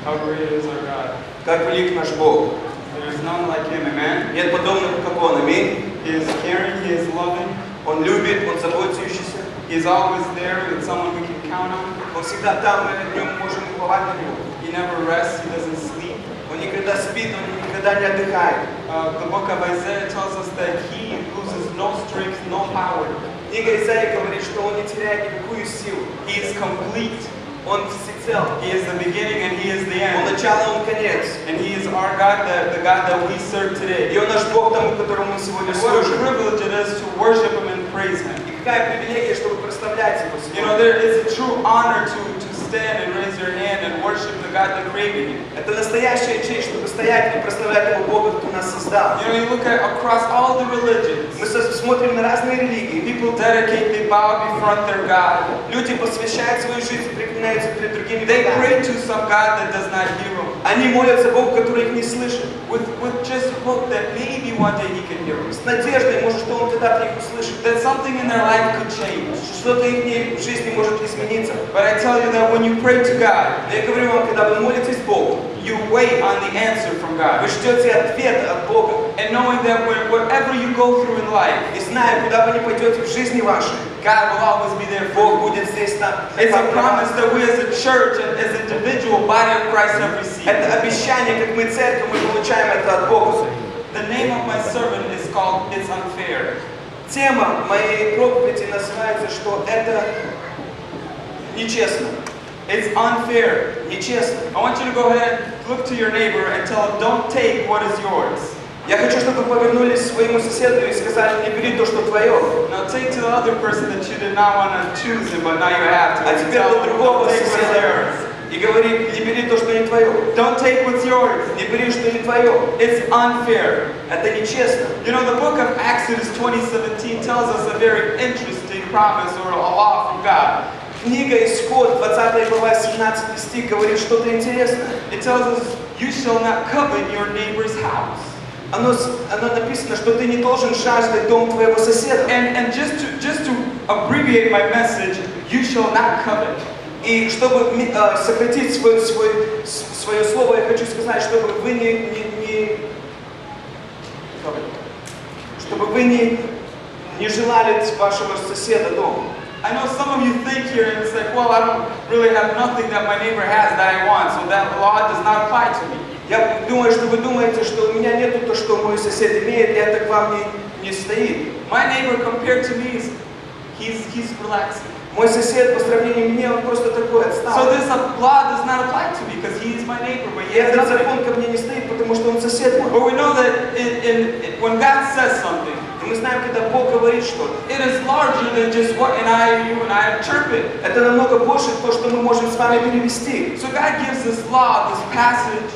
How great is our God. Как велик наш Бог. There is none like Him, amen. Нет подобного, как Он, аминь. He is caring, He is loving. Он любит, Он заботящийся. He is always there with someone we can count on. Он всегда там, мы в Нем можем уповать на Него. He never rests, He doesn't sleep. Он никогда спит, Он никогда не отдыхает. The book of Isaiah tells us that He loses no strength, no power. Книга Исаии говорит, что Он не теряет никакую силу. He is complete. Он всецел. He is the beginning and He is the Он end. начало, Он конец. And He is our God, the God that we serve today. И Он наш Бог, тому, которому мы сегодня And what a служим. privilege it is to worship Him and praise Him. И какая привилегия, чтобы прославлять Его You know, сегодня. there is a true honor to stand and raise your hand and worship the God that created you. Это настоящая честь, чтобы стоять и прославлять того Бога, кто нас создал. You know, you look at across all the religions. Мы смотрим на разные религии. People dedicate, they bow before their God. Люди посвящают свою жизнь, преклоняются перед другими They богами. pray to some God that does not hear them. Они молятся Богу, который их не слышит. With just hope that maybe one day He can hear them. С надеждой, может, что Он когда-то их услышит. That something in their life could change. Что-то их в жизни может измениться. But I tell you that when you pray to God, Но я говорю вам, когда вы молитесь Богу, you wait on the answer from God. вы ждете ответа от Бога. And knowing that whatever you go through in life, И зная, куда вы не пойдете в жизни вашей, God will always be there for Бог you. будет здесь там. It's a promise that we as a church and as an individual body of Christ have received. Это обещание, как мы церковь, мы получаем это от Бога. The name of my sermon is called It's Unfair. Тема моей проповеди называется, что это нечестно. It's unfair. Нечестно. I want you to go ahead, look to your neighbor and tell him, don't take what is yours. Я хочу, чтобы вы повернулись к своему соседу и сказали, не бери то, что твое. Now take to the other person that you did not want to choose him, but now you have to. А And теперь tell до them, другого don't take what's соседа theirs. и говори, не бери то, что не твое. Don't take what's yours. Не бери, что не твое. It's unfair. Это нечестно. You know, the book of Exodus 20:17 tells us a very interesting promise or a law from God. Книга Исход, 20 глава, 17 стих, говорит что-то интересное. It tells us, you shall not covet your neighbor's house. Оно написано, что ты не должен жаждать дом твоего соседа. And just to abbreviate my message, you shall not covet. И чтобы сократить свое слово, я хочу сказать, чтобы вы не желали вашего соседа дома. I know some of you think here and it's like, well, I don't really have nothing that my neighbor has that I want, so that law does not apply to me. Я думаю, что вы думаете, что у меня нету то, что мой сосед имеет, и это к вам не стоит. My neighbор compared to me is he's relaxing. Мой сосед по сравнению мне, он просто такой So отсталый. this law does not apply to me because he is my neighbor, but И he has этот nothing. закон ко мне не стоит, потому что он сосед мой. But we know that when God says something, И мы знаем, когда Бог говорит что-то, it is larger than just what you and I interpret. это намного больше то, что мы можем с вами перевести. So God gives this law, this passage.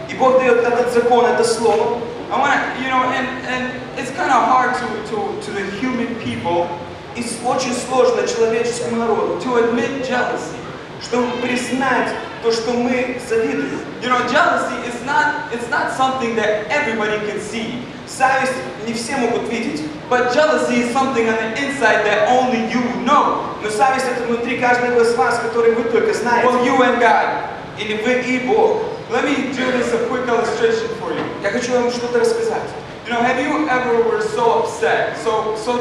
И Бог дает этот закон, это слово. I want to, and it's kind of hard to the human people И очень сложно человеческому народу, to admit jealousy. чтобы признать то, что мы завидуем. You know, jealousy is not something that everybody can see. Зависть не все могут видеть, But jealousy is something on the inside that only you know. но зависть это внутри каждого из вас, который вы только знаете. Well, you and God. Или вы и Бог. Let me do this a quick illustration for you. Я хочу вам что-то рассказать. You know, have you ever were so upset,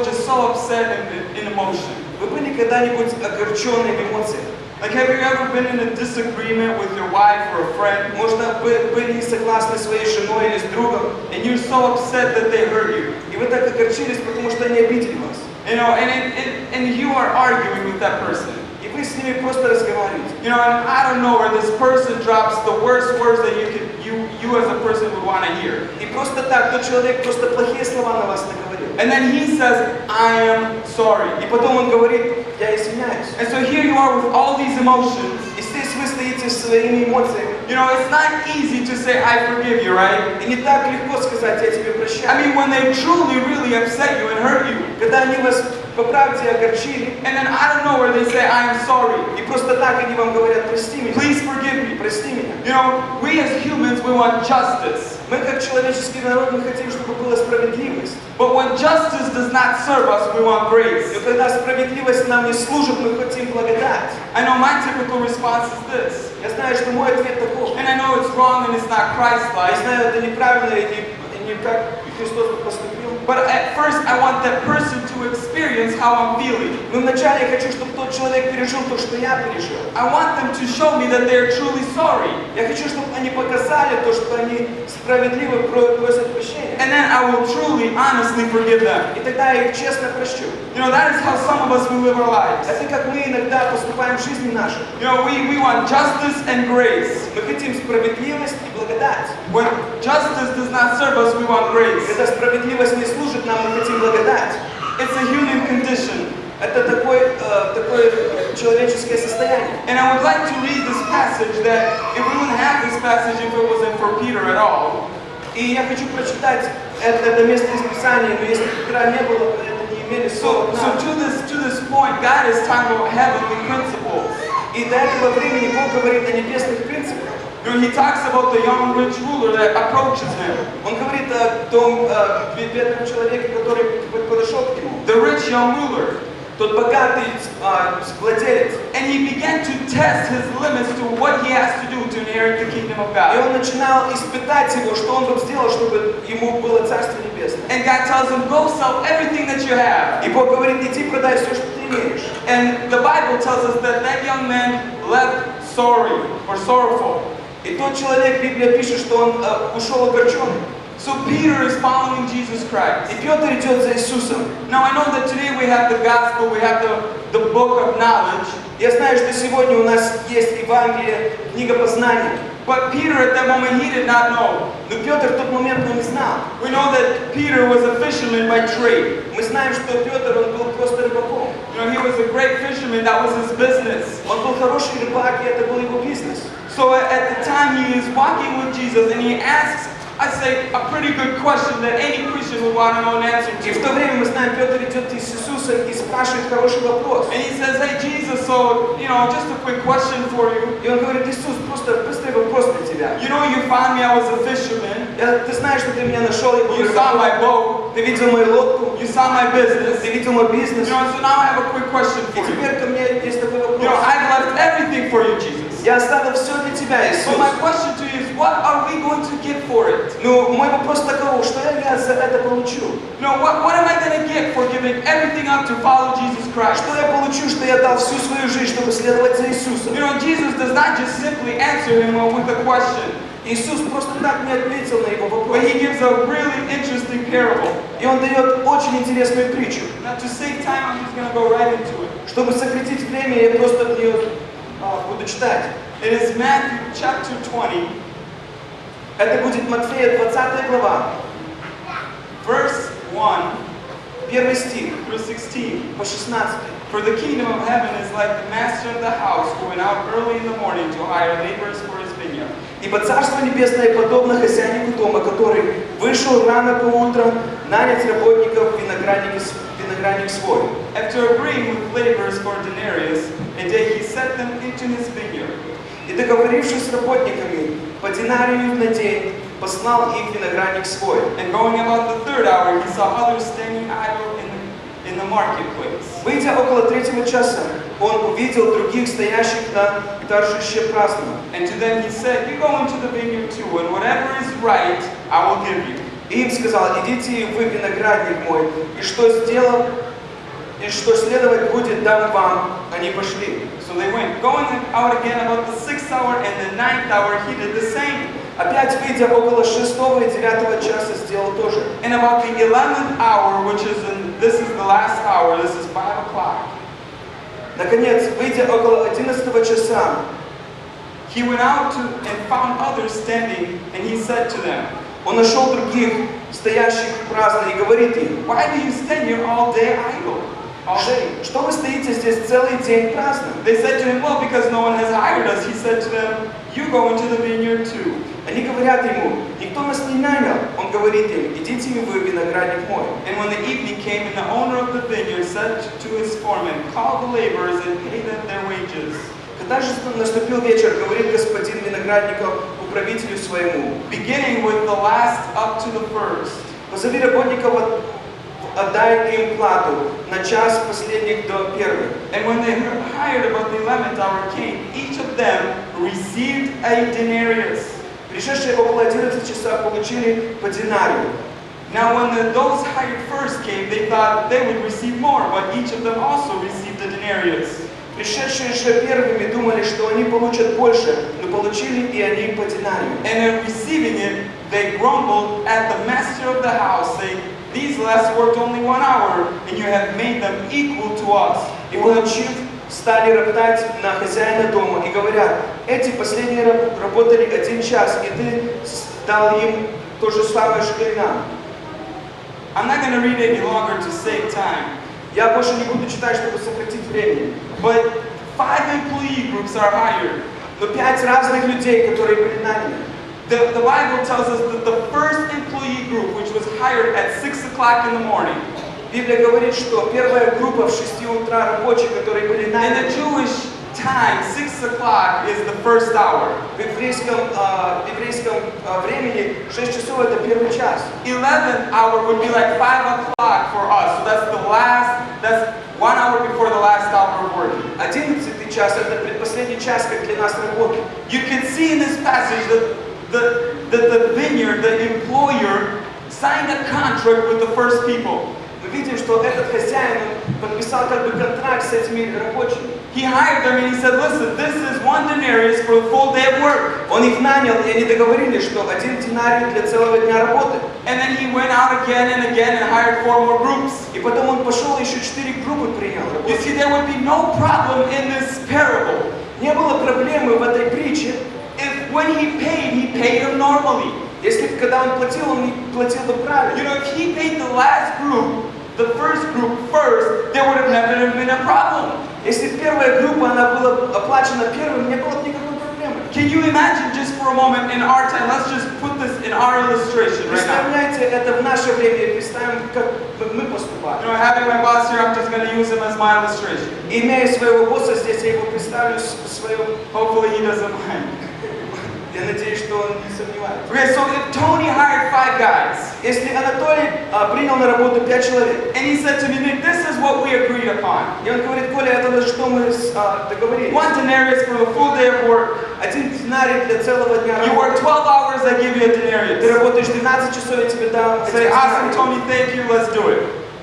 just so upset in emotion? Вы были когда-нибудь огорчены в эмоциях? Like, have you ever been in a disagreement with your wife or a friend, Может, были не согласны с своей женой или с другом, and you're so upset that they hurt you? и вы так огорчились, потому что они обидели вас. You know, and you are arguing with that person. И вы с ними просто разговариваете. You know, and I don't know where this person drops the worst words that you as a person would want to hear. И просто так тот человек просто плохие слова на вас наговорил. And then he says, I am sorry. И потом он говорит, я извиняюсь. And so here you are with all these emotions. И здесь вы стоите с своими эмоциями. You know, it's not easy to say, I forgive you, right? И не так легко сказать, я тебе прощаю. I mean, when they truly, really upset you and hurt you, Когда они вас по правде огорчили. And then out of nowhere they say, I am sorry. И просто так они вам говорят, прости меня, Please forgive me. прости меня. You know, we as humans, we want justice. Мы как человеческий народ, мы хотим, чтобы была справедливость. But when justice does not serve us, we want grace. Но когда справедливость нам не служит, мы хотим благодать. I know my typical response is this. Я знаю, что мой ответ таков. And I know it's wrong and it's not Я Christ-like. знаю, это неправильно и не как Христос поступил. But at first, I want that person to experience how I'm feeling. Но вначале я хочу, чтобы тот человек пережил то, что я пережил. I want them to show me that they're truly sorry. Я хочу, чтобы они показали то, что они справедливо просят прощения. And then I will truly, honestly forgive them. И тогда я их честно прощу. You know, that is how some of us will live our lives. Это как мы иногда поступаем в жизни нашей. You know, we want justice and grace. Мы хотим справедливость и благодать. When justice does not serve us, we want grace. Когда справедливость не служит нам, мы хотим благодать. It's a human condition. Это такое человеческое состояние. And I would like to read this passage that if we wouldn't have this passage if it wasn't for Peter at all. И я хочу прочитать это место из Писания, но если Петра не было, это не имели So to this point, God is talking about heavenly principles. И до этого времени Бог говорит о небесных принципах. You know, he talks about the young rich ruler that approaches him. Он говорит о том бедном человеке, который подошел к нему. The rich young ruler. Тот богатый владелец. And he began to test his limits to what he has to do to inherit the kingdom of И God. он начинал испытать его, что он бы сделал, чтобы ему было Царство Небесное. And God tells him, go sell everything that you have. И Бог говорит, иди продай все, что ты имеешь. And the Bible tells us that that young man left sorry or sorrowful. И тот человек, Библия пишет, что он ушел огорченный. So Peter is following Jesus Christ. И Петр идет за Иисусом. Now I know that today we have the gospel, we have the book of knowledge. Я знаю, что сегодня у нас есть Евангелие, книга познания. But Peter at that moment, he did not know. Но Петр в тот момент не знал. We know that Peter was a fisherman by trade. Мы знаем, что Петр, он был просто рыбаком. You know, he was a great fisherman, that was his business. Он был хороший рыбак, и это был его бизнес. So at the time he is walking with Jesus and he asks, I say, a pretty good question that any Christian would want to know an answer И to. в то время, мы знаем, Петр идет с Иисусом и спрашивает хороший вопрос. And he says, hey Jesus, so, you know, just a quick question for you. И он говорит, Иисус, просто быстрый вопрос для тебя. You know, you found me, I was a fisherman. Ты знаешь, что ты меня нашел, я был You saw рыбаком. my boat. Ты видел мою лодку, You saw my business. ты видел мой бизнес. You know, so now I have a quick question И for you. теперь ко мне есть такой You know, вопрос. I've left everything for you, Jesus. Я оставил все для тебя, So Иисус. my question to you is, what are we going to get for it? Ну, мой вопрос такой, что я за это получу? You know, what am I going to get for giving everything up to follow Jesus Christ? Что я получу, что я дал всю свою жизнь, чтобы следовать за Иисусом? You know, Jesus does not just simply answer him with a question, Иисус просто так не ответил на его вопрос. but he gives a really interesting parable. И он дает очень интересную притчу. Now, to save time, I'm just going to go right into it. Чтобы сократить время, я просто в нее буду читать. It is Matthew chapter 20, Это будет Матфея 20 глава, verse 1 1 стих through 16. по 16. For the kingdom of heaven is like the master of the house who went out early in the morning to hire laborers for his vineyard. Ибо Царство Небесное подобно хозяйнику дома, который вышел рано поутром нанять работников в виноградник свой. After agreeing with laborers for denarius a day, he set them into his vineyard. И договорившись с работниками по динарию на день, послал их в виноградник свой. And going about the third hour, he saw others standing idle in the marketplace. Выйдя около 3 часа, он увидел других стоящих на торжище праздного. And to them he said, you go into the vineyard too, and whatever is right, I will give you. И им сказал, идите вы в виноградник мой, и что сделал, и что следовать будет, дам вам. Они пошли. So they went, going out again about the 6th hour and the 9th hour, he did the same. Опять выйдя около 6 и 9 часа, сделал то же. And about the 11th hour, this is the last hour, this is 5 o'clock. Наконец, выйдя около 11 часа, He went out and found others standing, and he said to them, он нашел других стоящих праздно и говорит им, why do you stand here all day idle? Что вы стоите здесь целый день праздно? They said to him, well, because no one has hired us. He said to them, you go into the vineyard too. Они говорят ему, никто нас не нанял. Он говорит им, идите и вы, виноградник мой. And when the evening came, and the owner of the vineyard said to his foreman, call the laborers and pay them their wages. Когда же наступил вечер, говорит господин виноградников управителю своему, Beginning with the last up to the first. позови работников, отдай им плату на час последних до первых. And when they hired about the 11th hour came, each of them received a denarius. Пришедшие около 11 часа получили по динарию. Now when those hired first came, they thought they would receive more, but each of them also received a denarius. Пришедшие же первыми думали, что они получат больше, но получили и они по динарию. And in receiving it, they grumbled at the master of the house, saying, these last worked only 1 hour, and you have made them equal to us. И получив, стали роптать на хозяина дома и говорят, эти последние работали 1 час, и ты дал им то же самое, что и нам. I'm not going to read any longer to save time. Я больше не буду читать, чтобы сократить время. But 5 employee groups are hired. Но 5 разных людей, которые были наняты. The Bible tells us that the first employee group, which was hired at 6 o'clock in the morning, Библия говорит, что первая группа в 6 утра рабочих, которые были in наняты, the Jewish time, 6 o'clock is the first hour. в еврейском времени 6 часов это первый час. 11th hour would be like 5 o'clock for us. So that's 1 hour before the last hour of working. 11 час это предпоследний час, как для нас работы. You can see in this passage that the vineyard, the employer, signed a contract with the first people. Мы видим, что этот хозяин подписал как бы контракт с этими рабочими. He hired them and he said, listen, this is 1 denarius for a full day of work. Он их нанял, и они договорились, что 1 динарий для целого дня работы. And then he went out again and hired 4 more groups. И потом он пошел еще 4 группы принял. You see, there would be no problem in this parable Не было проблемы в этой притче. if when he paid them normally. Если когда он не платил бы правильно. You know, if he paid the last group, the first group first, there would have never been a problem. Если первая группа она была оплачена первым, не было бы никакой проблемы. Can you imagine just for a moment in our time, let's just put this in our illustration right now. Представляете, это в наше время, представим, как мы поступали. You know, having my boss here, I'm just going to use him as my illustration. Имея своего босса здесь, я его представлю своем. Hopefully he doesn't mind. Я надеюсь, что он не сомневается. Okay, so if Tony hired 5 guys, Если Анатолий принял на работу 5 человек, and he said to me, Nick, this is what we agreed upon. и он говорит, Коля, это что мы договорились. 1 denarius for the full day of work. 1 динарий для целого дня You work работы. 12 hours, I give you a Ты denarius. работаешь 12 часов, я тебе дам. Say, awesome, Tony, thank you, let's do it.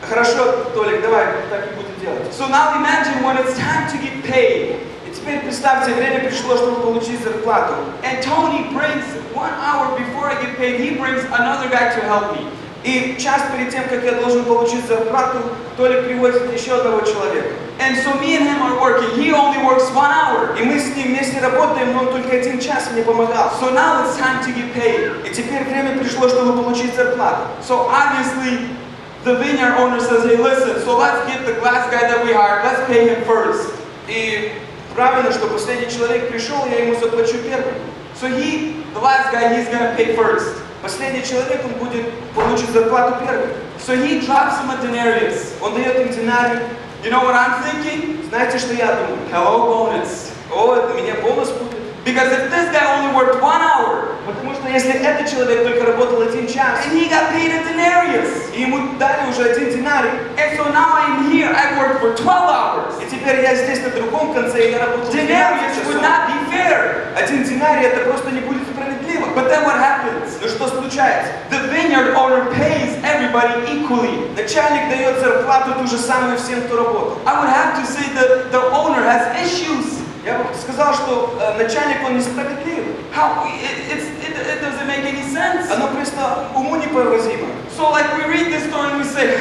Хорошо, Толик, давай, так и будем делать. So now imagine when it's time to get paid, И теперь представьте, время пришло, чтобы получить зарплату. and Tony brings 1 hour before I get paid, he brings another guy to help me. И час перед тем, как я должен получить зарплату, Толик приводит еще одного человека. And so me and him are working. He only works 1 hour. И мы с ним вместе работаем, но он только 1 час мне помогал. So now it's time to get paid. И теперь время пришло, чтобы получить зарплату. So obviously, the vineyard owner says, hey, listen, so let's get the last guy that we hired, let's pay him first. И правильно, что последний человек пришел, я ему заплачу первым. So the last guy, he's going to pay first. Последний человек, он получит зарплату первым. So he drops him a denarius. Он дает им динарий. You know what I'm thinking? Знаете, что я думаю? Hello, bonus. О, у меня бонус будет. Because if this guy only worked 1 hour, Потому что если этот человек только работал 1 час, and he got paid a denarius, и ему дали уже 1 динарий, and so now I'm here, I worked for 12 hours. и теперь я здесь на другом конце, и я работал 12 Denarius would часов. not be fair. 1 динарий это просто не будет справедливо. But then what happens? Но что случается? The vineyard owner pays everybody equally. Начальник дает зарплату ту же самую всем, кто работал. I would have to say that the owner has issues. Я бы сказал, что начальник он несправедлив. How it doesn't make any sense. Оно просто уму непоразимо. So like we read this story and we say,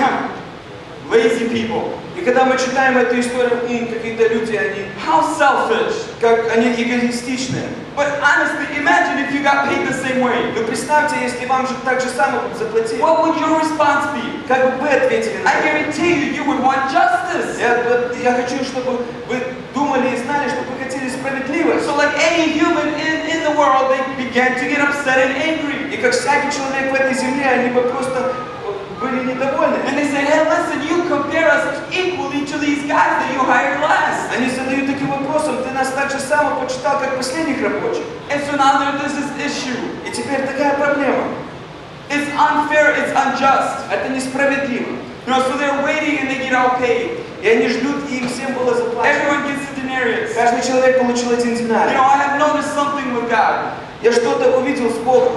lazy people. И когда мы читаем эту историю, какие-то люди, они How selfish. как они эгоистичные. But honestly, imagine if you got paid the same same way? Ну представьте, если вам же так же самое заплатили. What would your response be? Как бы вы ответили на I это? guarantee you would want justice. Я хочу, чтобы вы думали и знали, что вы хотели справедливость. So like any human in the world, they began to get upset and angry. И как всякий человек в этой земле, они бы просто были недовольны. And they said, hey, listen, you compare us equally to these guys that you hired last. Они задают таким вопросом: ты нас так же само почитал, как последних рабочих. And so now there's this issue. И теперь такая проблема. It's unfair, it's unjust. Это несправедливо. You know, so they're waiting and they get all paid. И они ждут, и им всем было заплачено. Everyone gets a denarius. Каждый человек получил один You динарий. know, I have noticed something with God. Я что-то увидел с Богом.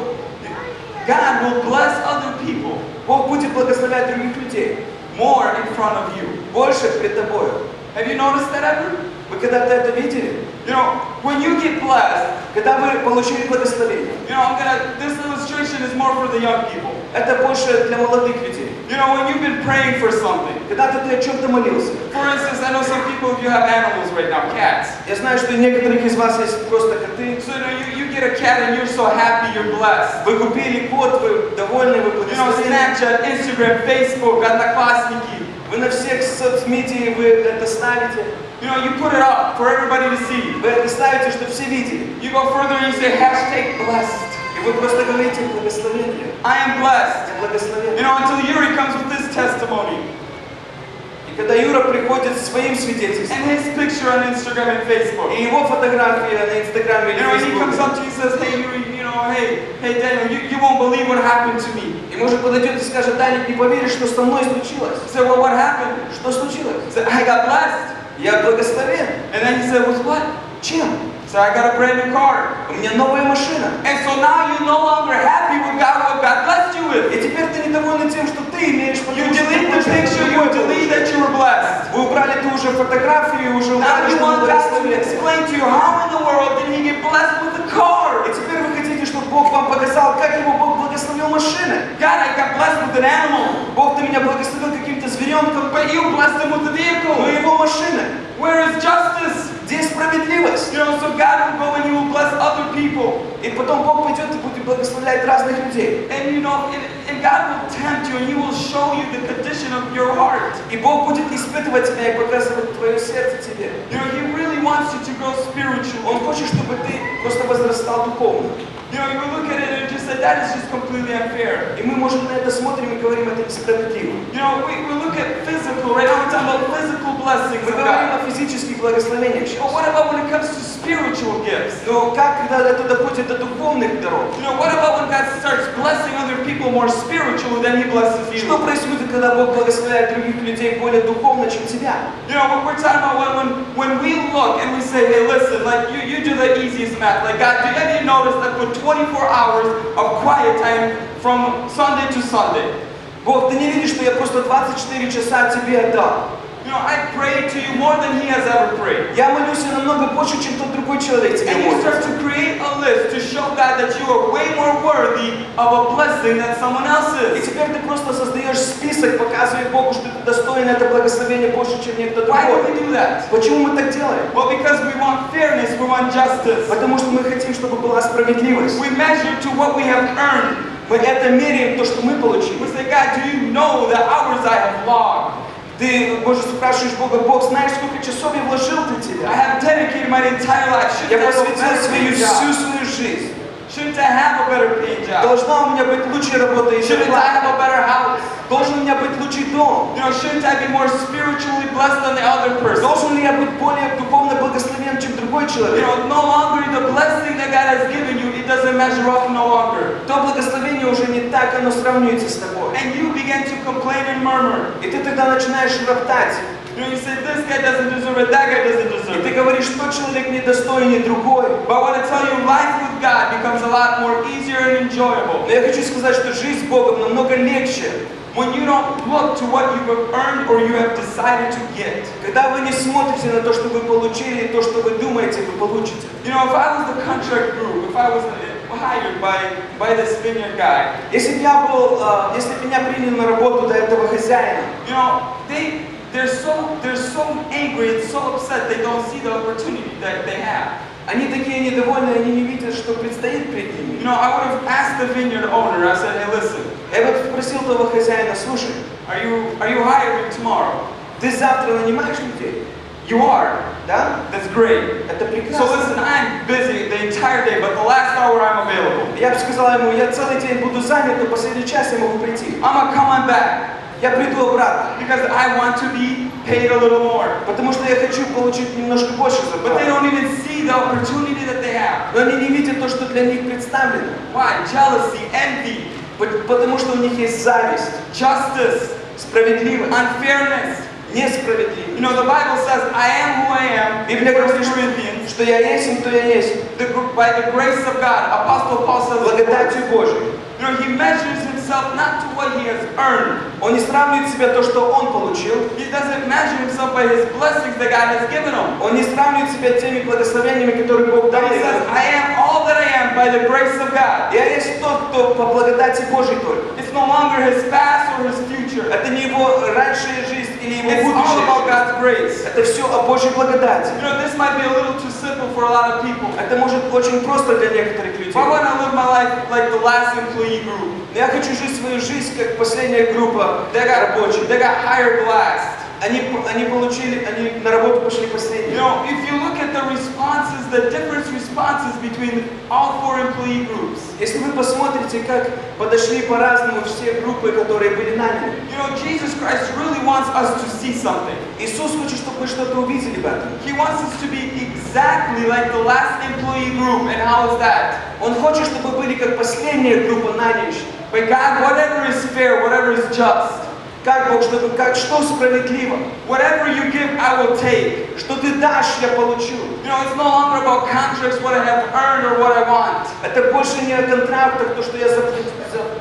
God will bless other people Бог будет благословлять других людей. more in front of you. Больше пред тобой. Have you noticed that ever? Вы когда-то это видели? You know, when you get blessed, Когда вы получили благословение. you know, this illustration is more for the young people. Это больше для молодых людей. You know, when you've been praying for something. Когда-то ты о чем-то молился. For instance, I know some people, if you have animals right now, cats. Я знаю, что у некоторых из вас есть просто коты. So, you know, you get a cat and you're so happy, you're blessed. Вы купили кот, вы довольны, вы You know, благословены. Snapchat, Instagram, Facebook, одноклассники. Вы на всех соцмедиа вы это ставите. You know, you put it up for everybody to see. Вы это ставите, чтобы все видели. You go further and you say, hashtag blessed. И вы просто говорите благословение. I am blessed. Я благословен. You know, until Yuri comes with this testimony. И когда Юра приходит со своим свидетельством, And his picture on Instagram and Facebook. и его фотография на Инстаграме или You know, he comes Фейсбуке, up to you and says, hey, Yuri, you know, hey, Daniel, you won't believe what happened to me. и может подойдет и скажет: Даник, не поверишь, что со мной случилось. He said, well, what happened? Что случилось? He said, I got blessed. Я благословен. And then he said, with what? Чем? So I got a brand new car. У меня новая машина. And so now you're no longer happy with God, what God blessed you with. И теперь ты недовольна тем, что ты имеешь, You потому что delete the ты picture, you delete that you were blessed. Вы убрали ту уже фотографию, уже Now убрали, you что вы want God to благословены. explain to you how in the world did he get blessed with a car? И теперь вы хотите, чтобы Бог вам показал, как его Бог благословил машиной. God, I got blessed with an animal, Бог, ты меня благословил каким-то зверенком, but you blessed him with a но vehicle. его машина. Where is justice? Где справедливость? You know, so God will go and he will bless other people. И потом Бог пойдет и будет благословлять разных людей. And you know, and God will tempt you and he will show you the condition of your heart. И Бог будет испытывать тебя и показывать твое сердце тебе. You know, he really wants you to grow spiritually. Он хочет, чтобы ты просто возрастал духовно. You know, you look at it and just say, that is just completely unfair. И мы, может, на это смотрим и говорим: это несправедливо. You know, we look at physical, right now we're talking about physical blessings Мы of говорим God. о физических благословениях сейчас. But what about when it comes to spiritual gifts? Но как, когда это доходит до духовных даров? You know, what about when God starts blessing other people more spiritually than he blesses you? Что происходит, когда Бог благословляет других людей более духовно, чем тебя? You know, we're talking about when we look and we say, hey, listen, like you do the easiest math. Like, God, have you noticed that for 24 hours of quiet time from Sunday to Sunday? Бог, ты не видишь, что я просто 24 часа тебе отдал? You know, I pray to you more than he has ever prayed. Я молюсь намного больше, чем тот другой человек тебе And you start молится. to create a list to show God that you are way more worthy of a blessing than someone else И is. теперь ты просто создаешь список, показывая Богу, что ты достоин это благословение больше, чем некто Why do другой. we do that? Почему мы так делаем? Well, because we want fairness, we want justice. Потому что мы хотим, чтобы была справедливость. We measure to what we have earned. Мы это меряем, то, что мы We получили. say, God, do you know the hours I have logged? Ты, может, спрашиваешь Бога: Бог, знаешь, сколько часов я вложил для I тебя? have dedicated my entire life. Я Shouldn't I have a посвятил better paying всю job? свою жизнь. Shouldn't I have a better paying job? Должна у меня быть лучшая работа и Shouldn't I зарплата. have a better house? Должен у меня быть лучший дом. You know, shouldn't I be more spiritually blessed than the other person? Должен ли я быть более духовно благословен, чем другой You человек? know, no longer the blessing that God has given you, it doesn't measure up no longer. То благословение уже не так, оно сравнивается с тобой. And you begin to complain and murmur. И ты тогда начинаешь роптать. You know, you say, this guy doesn't deserve it, that guy doesn't И deserve ты it. говоришь, что человек недостойнее другой. But I want to tell you, life with God becomes a lot more easier and enjoyable. Но я хочу сказать, что жизнь с Богом намного легче, When you don't look to what you have earned or you have decided to get. когда вы не смотрите на то, что вы получили, и то, что вы думаете, вы получите. You know, if I was the contract group, if I was hired by this vineyard guy, Если бы я был, если бы меня приняли на работу до этого хозяина, you know, they're so angry and so upset they don't see the opportunity that they have. Они такие недовольные, они не видят, что предстоит перед ними. You know, I would have asked the vineyard owner, I said, hey, listen, Я вот спросил того хозяина, слушай, are you hiring tomorrow? ты завтра нанимаешь людей? You are. Да? That's great. Это So прекрасно. listen, I'm busy the entire day, but the last hour I'm available. Я бы сказала ему, я целый день буду занят, но последний час я могу прийти. I'm gonna come on back Я приду обратно, because I want to be paid a little more. потому что я хочу получить немножко больше But they зарплаты. don't even see the opportunity that they have. Но они не видят то, что для них представлено. Why? Jealousy, envy, Потому что у них есть зависть, justice, справедливость, unfairness. You несправедливость. know, the Bible says, I am who I am. Библия First говорит, Corinthians, что я есть, то я есть. by the grace of God. Apostle Paul says, Благодатью Божией. you know, he measures himself not to what he has earned. Он не сравнивает себя то, что он получил. He doesn't measure himself by his blessings that God has given him. Он не сравнивает себя теми благословениями, которые Бог дал But he ему. says, I am all that I am by the grace of God. Я есть тот, кто по благодати Божьей только. It's no longer his past or his future. Это не его раньшая жизнь или его It's all будущая about жизнь. God's grace. Это все о Божьей благодати. You know, this might be a little too simple for a lot of people. Это может очень просто для некоторых людей. I want to live my life like the last employee group. Но я хочу жить свою жизнь, как последняя группа They got рабочих. hired last. Они на работу пошли You последние. know, if you look at the responses, the different responses between all four employee groups. Если вы посмотрите, как подошли по-разному все группы, которые были наняты. You know, Jesus Christ really wants us to see something. Иисус хочет, чтобы мы что-то увидели в этом. He wants us to be exactly like the last employee group. And how is that? Он хочет, чтобы мы были как последняя группа наняющих. But God, whatever is fair, whatever is just, Как Бог, что справедливо? whatever you give, I will take. Что ты дашь, я получу. You know, it's no longer about contracts, what I have earned or what I want. Это больше не о контрактах, то, что я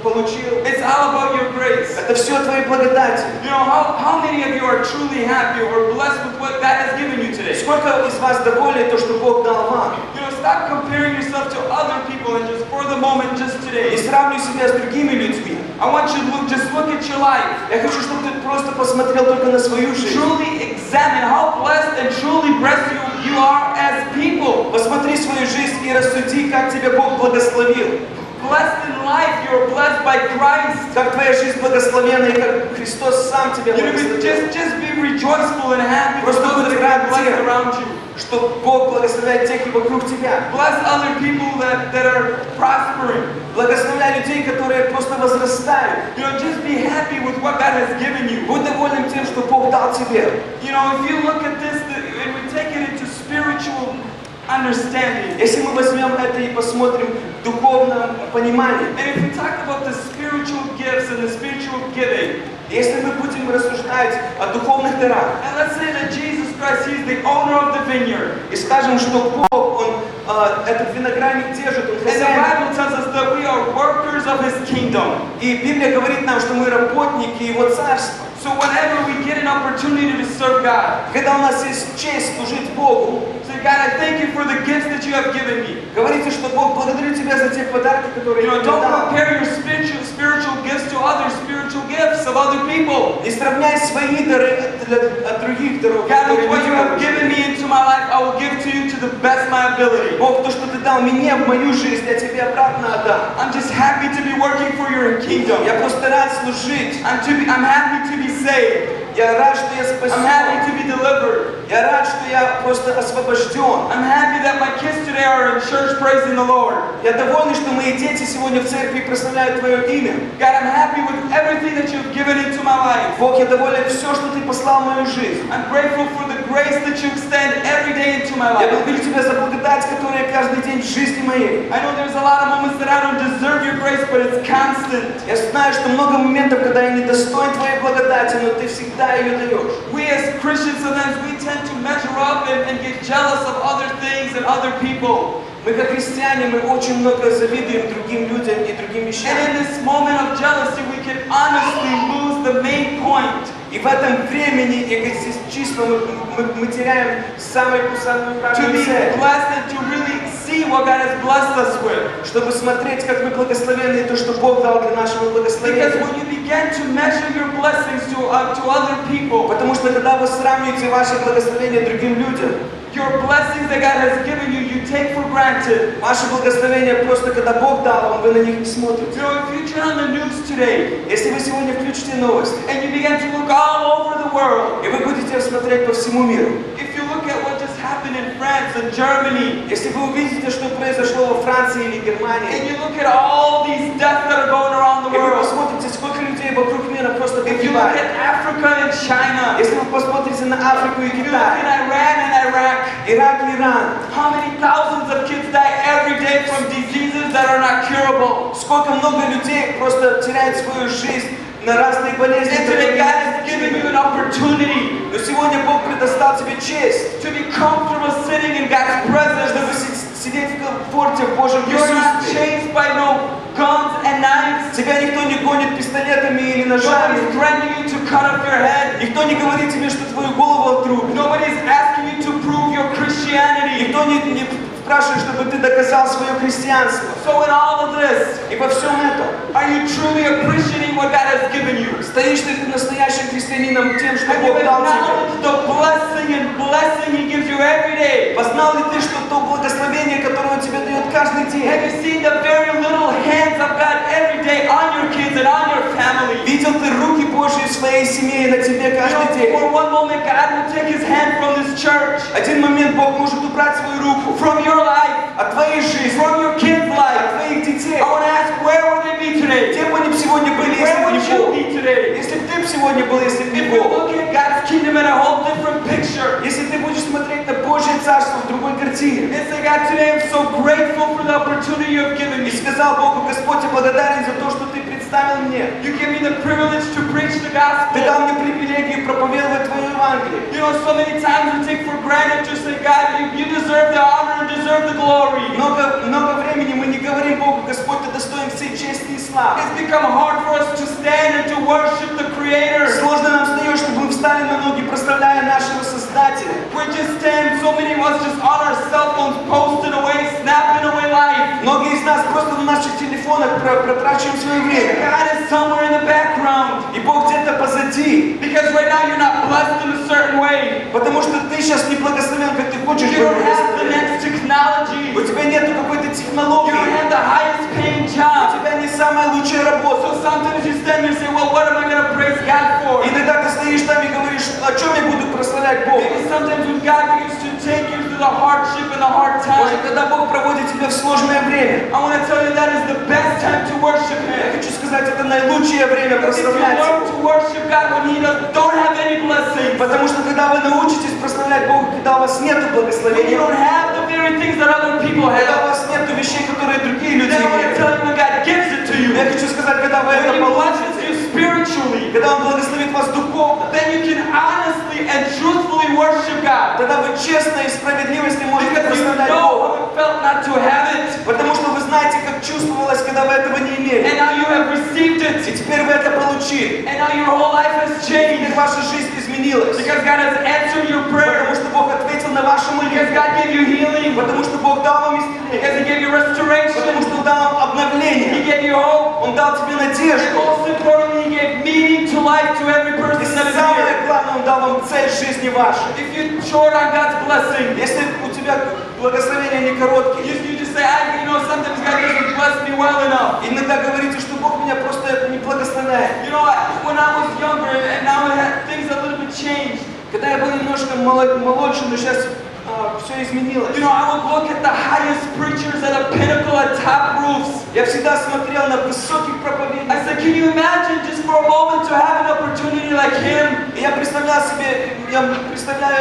получил. It's all about your grace. Это все о твоей благодати. You know, how many of you are truly happy or blessed with what God has given you today? Сколько из вас довольны то, что Бог дал вам? You know, stop comparing yourself to other people and just for the moment, just Не today. сравнивай себя с другими людьми. I want you to just look at your life. Я хочу, чтобы ты просто посмотрел только на свою жизнь. Truly examine how blessed and truly blessed you are as people. Посмотри свою жизнь и рассуди, как тебя Бог благословил. Blessed in life, you're blessed by Christ. Как твоя жизнь благословена, и как Христос сам тебя You know, благословил. just be rejoiceful and happy for Просто those будь that рад are blessed тем, around you. что Бог благословляет тех и вокруг тебя. Bless other people that are prospering. Благословляй людей, которые просто возрастают. You know, just be happy with what God has given you. Будь доволен тем, что Бог дал тебе. You know, if you look at this and we take it into spiritual understanding, Если мы возьмем это и посмотрим в духовном понимании, and if we talk about the spiritual gifts and the spiritual giving, если мы будем рассуждать о духовных дарах, and let's say that Jesus Christ, He's the owner of the vineyard, и скажем, что Бог, Он этот виноградник держит, Он and the хозяин, Bible tells us that we are workers of His kingdom. и Библия говорит нам, что мы работники Его Царства. So whenever we get an opportunity to serve God, Когда у нас есть честь служить Богу, say, God, I thank you for the gifts that you have given me. говорите, что Бог, благодарю Тебя за те подарки, которые You Я know, тебе don't дал. compare your spiritual gifts to other spiritual gifts of other people. Не сравняй свои дары от других даров, God, которые what you люди have получили. given me into my life, I will give to you to the best of my ability. Бог, то, что Ты дал мне в мою жизнь, я Тебе обратно отдам. I'm just happy to be working for your kingdom. Я просто рад служить. I'm happy to be saved. Я рад, что я I'm happy спасен. to be delivered. Я рад, что я просто освобожден. I'm happy that my kids today are in church praising the Lord. Я доволен, что мои дети сегодня в церкви прославляют Твое имя. God, I'm happy with everything that you've given into my life. Бог, я доволен все, что Ты послал в мою жизнь. I'm grateful for the grace that you extend every day into my Я life. благодарю Тебя за благодать, которая каждый день в жизни моей. I know there's a lot of moments that I don't deserve your grace, but it's constant. Я знаю, что много моментов, когда я недостоин Твоей благодати, но Ты всегда ее даешь. We as Christians, sometimes we tend to measure up and get jealous of other things and other people. Мы, как христиане, мы очень много завидуем другим людям и другим вещам. And in this moment of jealousy, we can honestly lose the main point. И в этом времени эгоистично мы теряем самую To правильную be цель. blessed and to really see what God has blessed us with. Чтобы смотреть, как мы благословенны, и то, что Бог дал для нашего Because благословения. when you begin to measure your blessings to other people, Потому что когда вы сравниваете ваши благословения другим людям, your blessings that God has given you, you take for granted. Ваши благословения просто, когда Бог дал вам, вы на них не смотрите. You know, if you turn on the news today Если вы сегодня включите новости, and you begin to look all over the world, и вы будете смотреть по всему миру, if you look at what just happened in France and Germany, если вы увидите, что произошло во Франции или and Германии, you look at all these deaths that are going around the и вы world, посмотрите, сколько людей вокруг мира просто if you look погибает, at Africa and China, если вы посмотрите на Африку и if you look at Китай, Iran and Iraq, Ирак и Иран, how many thousands of kids die every day from diseases that are not curable? сколько много людей просто теряют свою жизнь на разные болезни, And today God has given you an opportunity но сегодня Бог предоставил тебе честь, to be comfortable sitting in God's presence. чтобы сидеть в комфорте в Божьем You're not присутствии. chased by no guns and knives. Тебя никто не гонит пистолетами или ножами. Nobody's threatening you to cut off your head. Никто не говорит тебе, что твою голову отрубят. Nobody's asking you to prove your Christianity. Никто не спрашивает, чтобы ты доказал свое христианство. So in all of this, И во всем этом, are you truly appreciating what God has given you? стоишь ли ты настоящим христианином тем, что Have you Бог дал тебе? acknowledged the blessing He gives you every day? Познал ли ты, что то благословение, которое Он тебе дает каждый Have день? you seen the very little hands of God every day on your kids and on your family? Видел ты руки Божьи в своей семье и на тебе You каждый know, день? for one moment, God will take His hand from this church, Один момент Бог может убрать свою руку from your life, от твоей жизни, from your kids' от life. твоих детей. I want to ask, where would they be today? Где бы они сегодня были, если Where бы would не you Бог? be today? Если бы ты сегодня был, если бы не If we Бог? look at God's kingdom in a whole different picture, Если ты будешь смотреть на Божье Царство в другой картине, and say, God, today I'm so grateful for the opportunity you have given и me. сказал Богу: Господь, я благодарен за то, что ты представил мне. You give me the privilege to preach the Ты gospel. дал мне привилегию проповедовать Твое Евангелие. You know, so many times we take for granted to say, God, you deserve the honor and deserve the glory. Много времени мы не говорим Богу: Господь, ты достоин всей чести и славы. It's become hard for us to stand and to worship the Creator. Сложно нам встает, чтобы мы встали на ноги, прославляя нашего Создателя. We just stand, so many of us just on our cell phones, posting away, snapping away life. Многие из нас просто на наших телефонах протрачиваем свое время. God is somewhere in the background. И Бог где-то позади. Because right now you're not blessed in a certain way. Потому что ты сейчас не благословен, как ты хочешь You быть don't have the благословен. next technology. У тебя нет какой-то You технологии. don't have the highest paying У job. тебя не самая лучшая работа. So sometimes you stand there and say, well, what am I going to praise God for? И тогда ты стоишь там и говоришь: о чем я буду прославлять Бога? Maybe sometimes when God begins to take you through the hardship and the hard Может, time, когда Бог проводит тебя в сложное время. I want to tell you that is the best time to worship Я Him. хочу сказать, это наилучшее время Because if you прославлять learn Его. to worship God when He don't have any blessings, Потому что когда вы научитесь прославлять Бога, когда у вас нету when you благословения, don't have the very things that other people когда у have, вас нету вещей, которые другие люди then I want to имеют. tell you when God gives it to you, Я хочу сказать, когда вы when это He blesses получите, you spiritually, когда Он благословит вас духовно, then you can honestly and truthfully worship God. тогда вы честно и справедливости можете Because you прославлять know Бога. how it felt not to have it, Потому что вы знаете, как чувствовалось, когда вы этого не имели. and now you have received И it, теперь вы это получили. and now your whole life has И changed. теперь ваша жизнь изменилась. Because God has answered your Потому prayer. что Бог ответил на вашу Because молитву. God gave you healing. Потому что Бог дал вам исцеление. Because He gave you Потому restoration. что Он дал вам He обновление. gave you hope. Он дал тебе And надежду. most importantly, He gave meaning to life to every И person that is самое here. главное, Он дал вам цель жизни вашей. If you're short on God's blessing, Если у тебя благословения не короткие, you just say, sometimes God doesn't bless me well enough. иногда говорите, что Бог меня просто не благословляет. You know, when I was younger, and now things a little bit changed. Когда я был немножко молодше, но сейчас все изменилось. You know, I would look at the highest preachers at a pinnacle at top roofs. Я всегда смотрел на высоких I проповедников. said, can you imagine just for a moment to have an opportunity like him? И я представляю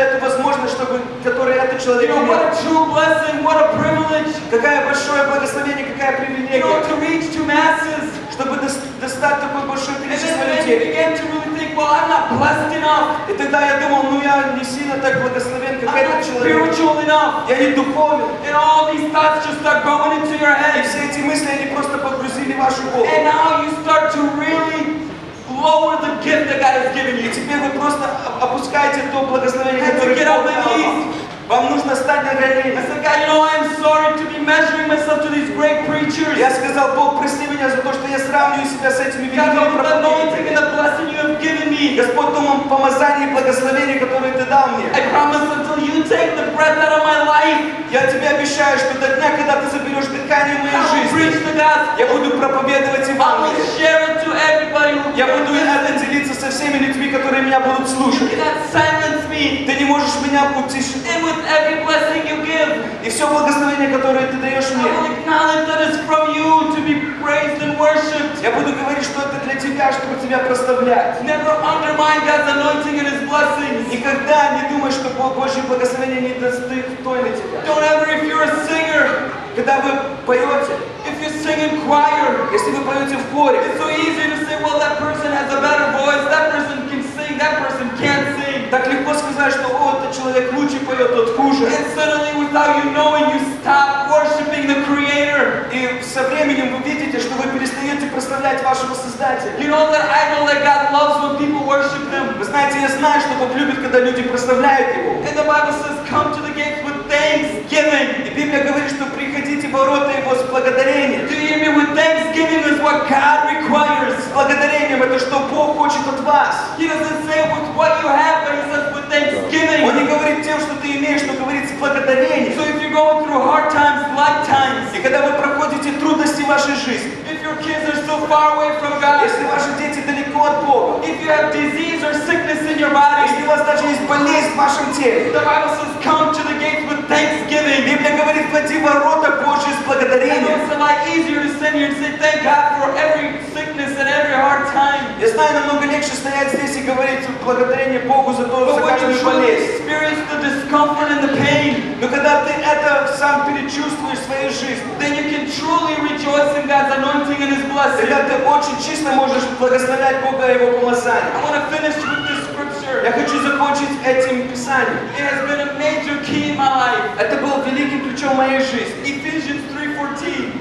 эту возможность, которую этот You человек know, имел. what a true blessing, what a privilege. Какое большое благословение, какая You know, привилегия, to reach to masses. чтобы достать такое большое And количество then you людей. begin to really think, well, I'm not blessed enough. И тогда я думал, я не сильно так благословен, как I'm этот not человек. spiritual enough. Я не духовен. And all these thoughts just start going into your И head. все эти мысли, они просто погрузили вашу голову. And now you start to really lower the gift that God has given И you. теперь вы просто опускаете то благословение, And to которое get on Бог my дал knees. вам. Вам нужно стать на I колени. said, God, you know, I'm sorry to be measuring myself to these great preachers. Я сказал, Бог, прости меня за то, что я сравниваю себя с этими God, великими with the anointing and проповедниками. the blessing you have given me. Господь, том помазании и благословении, которое Ты дал мне. I promise until you take the breath out of my life, Я тебе обещаю, что до дня, когда Ты заберешь дыхание моей I will preach жизни, the gospel. я буду проповедовать I will Евангелие. share it to everybody who Я буду listen. это делиться со всеми людьми, которые меня будут You слушать. cannot silence me. Ты не можешь меня утешить. And with every blessing you give, И все благословение, которое Ты даешь I мне, will acknowledge that it's from you to be praised and worshipped. я буду говорить, что это для Тебя, чтобы Тебя прославлять. Never undermine God's anointing and His blessings. Никогда не думай, что Божье благословение не достойно Тебя. Don't ever, if you're a singer, Когда вы поете, if you sing in choir, если вы поете в хоре, it's so easy to say, well, that person has a better voice, that person can sing, that person can't sing. так легко сказать, что о, этот человек лучше поет, тот хуже. And suddenly, without you knowing, you stop worshiping the Creator. И со временем вы видите, что вы перестаете прославлять вашего Создателя. You know that I know that God loves when people worship Him. Вы знаете, я знаю, что Бог любит, когда люди прославляют Его. And the Bible says, come to the gates with thanksgiving. И Библия говорит, что приходите в ворота Его с благодарением. Do you hear me? With thanksgiving is what God requires. С благодарением это что Бог хочет от вас. He doesn't say with what you have, but He says with Он thanksgiving. не говорит тем, что ты имеешь, но говорит с благодарением. So if you're going through hard times, light times, И когда вы проходите трудности в вашей жизни, if your kids are so far away from God, если ваши дети далеко от Бога, if you have disease or sickness in your body, если у вас даже есть болезнь в вашем теле, the Bible says come to the gates with thanksgiving. Библия говорит, входи в ворота Божьи с I know благодарением. it's a lot easier to stand here and say thank God for every sickness and every hard time. Я знаю, намного легче стоять здесь и говорить благодарение Богу за But when you каждую truly болезнь. experience the discomfort and the pain, Но когда ты это сам перечувствуешь в своей жизни, then you can truly rejoice in God's anointing and His blessing. тогда ты очень чисто можешь благословлять Бога и Его помазание. I want to finish with this scripture. Я хочу закончить этим Писанием. It has been a major key in my life. Это был великим ключом моей жизни. Ephesians 3:14.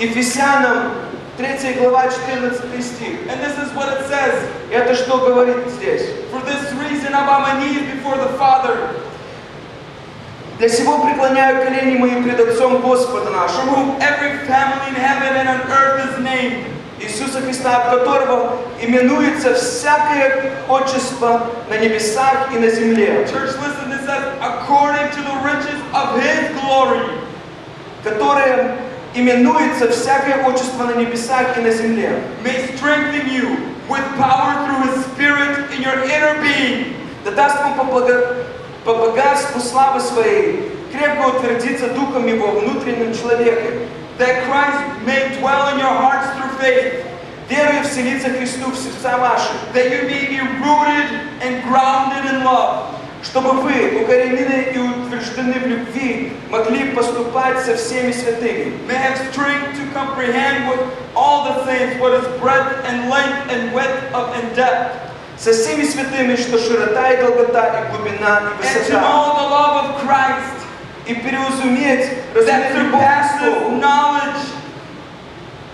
Ефесянам 3 глава 14 стих. And this is what it says. Это что говорит здесь? For this reason I'm on my knees before the Father, Для сего преклоняю колени мои пред Отцом Господа from нашего, whom every family in heaven and on earth is named, Иисуса Христа, от которого именуется всякое отчество на небесах и на земле, church, listen, this says, according to the riches of His glory, которое именуется всякое отчество на небесах и на земле, may strengthen you with power through His Spirit in your inner being. да даст вам по богатству славы Своей крепко утвердиться Духом Его внутренним человеком, That Christ may dwell in your hearts through faith, веруя вселиться Христу в сердца ваши, that you may be rooted and grounded in love, чтобы вы, укоренены и утверждены в любви, могли поступать со всеми святыми, may have strength to comprehend with all the saints what is breadth and length and width and depth, со всеми святыми, что широта и долгота, и глубина, и and to высота, know the love of Christ и переразуметь, that разуметь любовь surpasses Христову, knowledge,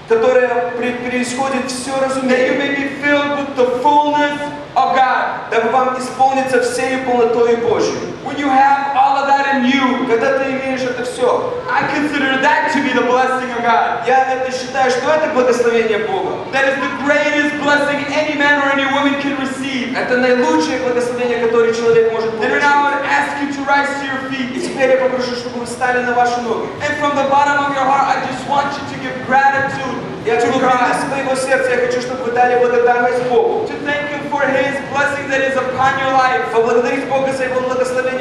которая преисходит все that you разумение, may be filled with the fullness of God. дабы вам исполниться всей полнотой Божьей. When you have all of that in you, Когда ты имеешь это все, I consider that to be the blessing of God. я это считаю, что это благословение Бога. That is the greatest blessing any man or any woman can receive. Это наилучшее благословение, которое человек может And right now I получить. would ask you to rise to your И feet. теперь я попрошу, чтобы вы встали на ваши ноги. And from the bottom of your heart, I just want you to give gratitude Я to из God. своего сердца, я хочу, чтобы вы дали благодарность Богу. To thank Him for His blessing that is upon your life. Поблагодарить Бога за Его благословение